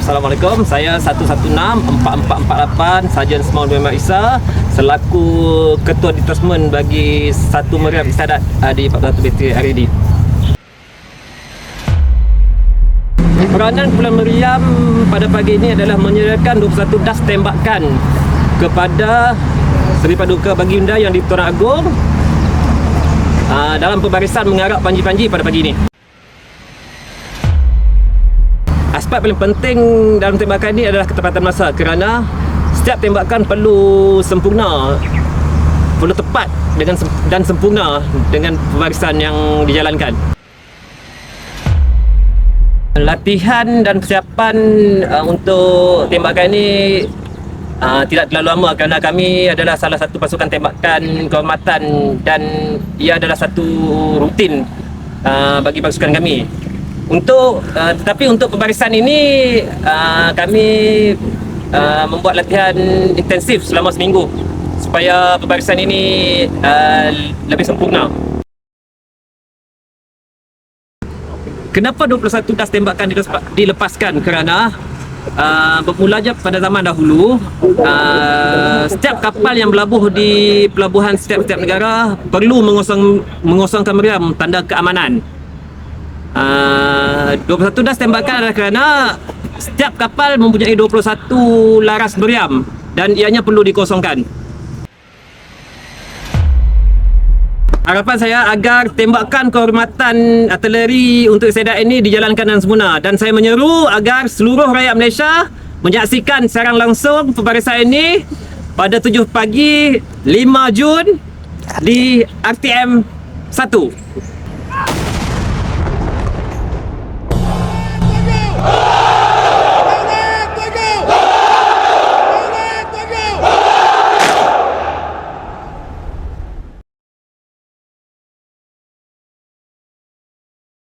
Assalamualaikum, saya 116-4448 Sarjan Small Muhammad Isa selaku Ketua Detachment bagi 1 Meriam Istiadat di 41 Bateri hari ini. Peranan Kumpulan Meriam pada pagi ini adalah menyediakan 21 das tembakan kepada Seri Paduka Baginda yang di Tuan Agong dalam pembarisan mengarah panji-panji pada pagi ini. Aspek paling penting dalam tembakan ini adalah ketepatan masa, kerana setiap tembakan perlu sempurna, perlu tepat dan sempurna dengan pembarisan yang dijalankan. Latihan dan persiapan untuk tembakan ini tidak terlalu lama, kerana kami adalah salah satu pasukan tembakan kehormatan dan ia adalah satu rutin bagi pasukan kami. Tetapi untuk pembarisan ini kami membuat latihan intensif selama seminggu supaya pembarisan ini lebih sempurna. Kenapa 21 das tembakan dilepaskan? Kerana bermulanya pada zaman dahulu setiap kapal yang berlabuh di pelabuhan setiap negara perlu mengosongkan meriam tanda keamanan. 21 das tembakan adalah kerana setiap kapal mempunyai 21 laras meriam dan ianya perlu dikosongkan. Harapan saya agar tembakan kehormatan artileri untuk istiadat ini dijalankan dengan sempurna, dan saya menyeru agar seluruh rakyat Malaysia menyaksikan siaran langsung pembarisan ini pada 7 pagi 5 Jun di RTM 1.